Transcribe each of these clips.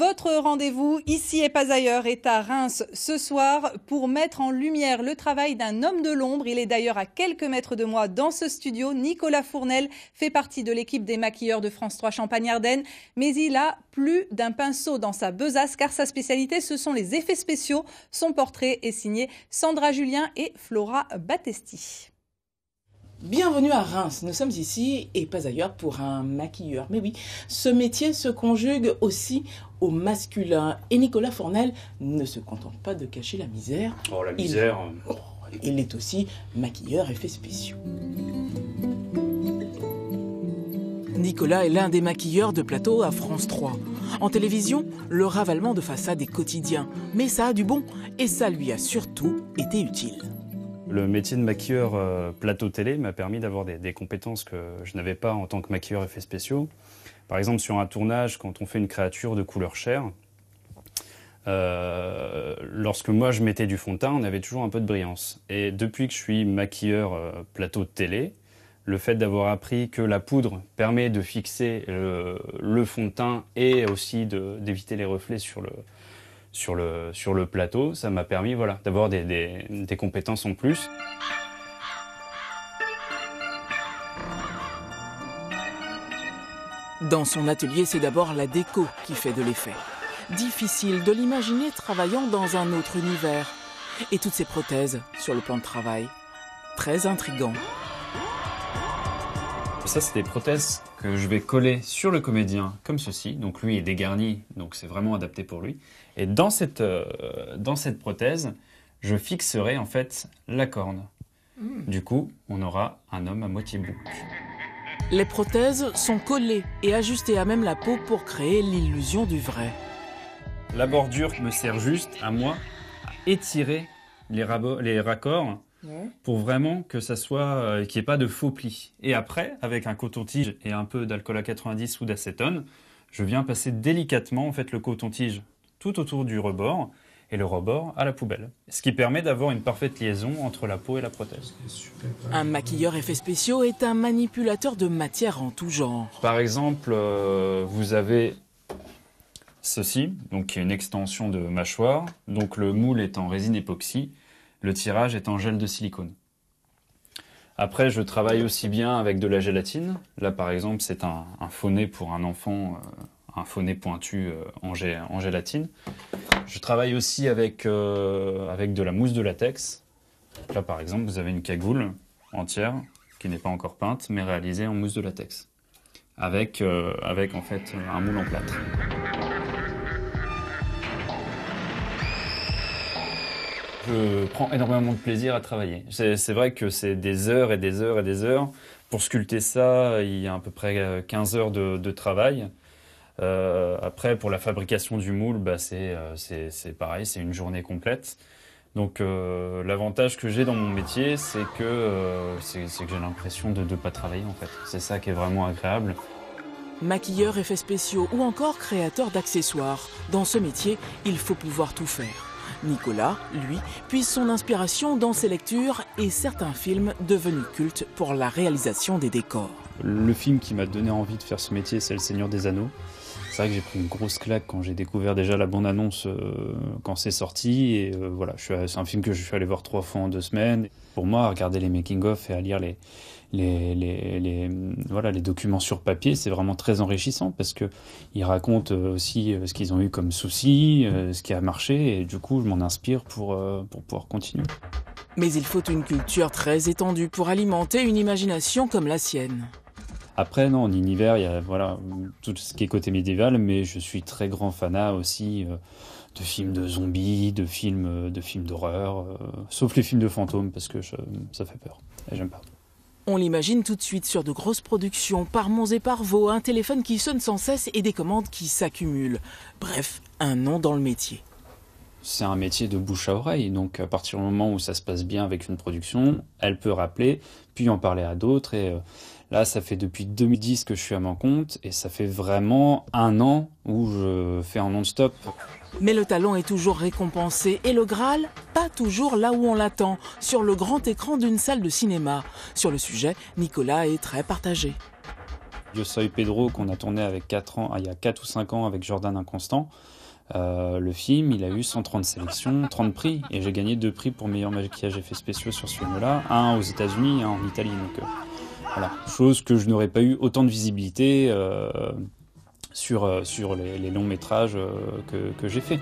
Votre rendez-vous, ici et pas ailleurs, est à Reims ce soir pour mettre en lumière le travail d'un homme de l'ombre. Il est d'ailleurs à quelques mètres de moi dans ce studio. Nicolas Fournel fait partie de l'équipe des maquilleurs de France 3 Champagne-Ardenne. Mais il a plus d'un pinceau dans sa besace car sa spécialité, ce sont les effets spéciaux. Son portrait est signé Sandra Julien et Flora Battesti. Bienvenue à Reims, nous sommes ici et pas ailleurs pour un maquilleur. Mais oui, ce métier se conjugue aussi au masculin. Et Nicolas Fournel ne se contente pas de cacher la misère. Oh, la misère. Il est aussi maquilleur effets spéciaux. Nicolas est l'un des maquilleurs de plateau à France 3. En télévision, le ravalement de façade est quotidien. Mais ça a du bon et ça lui a surtout été utile. Le métier de maquilleur plateau télé m'a permis d'avoir des compétences que je n'avais pas en tant que maquilleur effets spéciaux. Par exemple, sur un tournage, quand on fait une créature de couleur chair, lorsque moi je mettais du fond de teint, on avait toujours un peu de brillance. Et depuis que je suis maquilleur plateau télé, le fait d'avoir appris que la poudre permet de fixer le fond de teint et aussi d'éviter les reflets sur le plateau, ça m'a permis d'avoir des compétences en plus. Dans son atelier, c'est d'abord la déco qui fait de l'effet. Difficile de l'imaginer travaillant dans un autre univers. Et toutes ces prothèses sur le plan de travail, très intriguant. Ça, c'est des prothèses que je vais coller sur le comédien comme ceci. Donc lui est dégarni, donc c'est vraiment adapté pour lui. Et dans cette prothèse, je fixerai en fait la corne. Du coup, on aura un homme à moitié bouc. Les prothèses sont collées et ajustées à même la peau pour créer l'illusion du vrai. La bordure me sert juste à moi à étirer les raccords pour vraiment que ça soit qu'il n'y ait pas de faux plis. Et après, avec un coton-tige et un peu d'alcool à 90 ou d'acétone, je viens passer délicatement en fait le coton-tige tout autour du rebord et le rebord à la poubelle. Ce qui permet d'avoir une parfaite liaison entre la peau et la prothèse. Un maquilleur effets spéciaux est un manipulateur de matière en tout genre. Par exemple, vous avez ceci, donc qui est une extension de mâchoire. Donc le moule est en résine époxy, le tirage est en gel de silicone. Après, je travaille aussi bien avec de la gélatine. Là, par exemple, c'est un faux nez pour un enfant, un faux nez pointu en gélatine. Je travaille aussi avec de la mousse de latex. Là, par exemple, vous avez une cagoule entière qui n'est pas encore peinte, mais réalisée en mousse de latex, avec en fait un moule en plâtre. Je prends énormément de plaisir à travailler. C'est vrai que c'est des heures et des heures et des heures. Pour sculpter ça, il y a à peu près 15 heures de travail. Après, pour la fabrication du moule, c'est pareil, c'est une journée complète. Donc l'avantage que j'ai dans mon métier, c'est que j'ai l'impression de ne pas travailler en fait. C'est ça qui est vraiment agréable. Maquilleur effets spéciaux ou encore créateur d'accessoires. Dans ce métier, il faut pouvoir tout faire. Nicolas, lui, puise son inspiration dans ses lectures et certains films devenus cultes pour la réalisation des décors. Le film qui m'a donné envie de faire ce métier, c'est Le Seigneur des Anneaux. C'est vrai que j'ai pris une grosse claque quand j'ai découvert déjà la bande-annonce quand c'est sorti. Et c'est un film que je suis allé voir 3 fois en 2 semaines. Pour moi, à regarder les making-of et à lire les documents sur papier, c'est vraiment très enrichissant parce qu'ils racontent aussi ce qu'ils ont eu comme soucis, ce qui a marché. Et du coup, je m'en inspire pour pouvoir continuer. Mais il faut une culture très étendue pour alimenter une imagination comme la sienne. Après, non, en univers, il y a tout ce qui est côté médiéval, mais je suis très grand fanat aussi de films de zombies, de films d'horreur, sauf les films de fantômes, parce que ça fait peur, et j'aime pas. On l'imagine tout de suite sur de grosses productions, par monts et par vaux, un téléphone qui sonne sans cesse et des commandes qui s'accumulent. Bref, un nom dans le métier. C'est un métier de bouche à oreille, donc à partir du moment où ça se passe bien avec une production, elle peut rappeler, puis en parler à d'autres, et là, ça fait depuis 2010 que je suis à mon compte et ça fait vraiment 1 an où je fais en non-stop. Mais le talent est toujours récompensé et le Graal, pas toujours là où on l'attend, sur le grand écran d'une salle de cinéma. Sur le sujet, Nicolas est très partagé. Yo Soy Pedro qu'on a tourné avec il y a 4 ou 5 ans avec Jordan Inconstant. Le film, il a eu 130 sélections, 30 prix, et j'ai gagné 2 prix pour meilleur maquillage effets spéciaux sur ce film-là, un aux États-Unis et un en Italie. Donc voilà, chose que je n'aurais pas eu autant de visibilité sur les longs métrages que j'ai fait.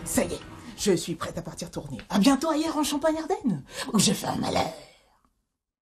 Ça y est, je suis prête à partir tourner. À bientôt ailleurs en Champagne-Ardenne, où je fais un malaise.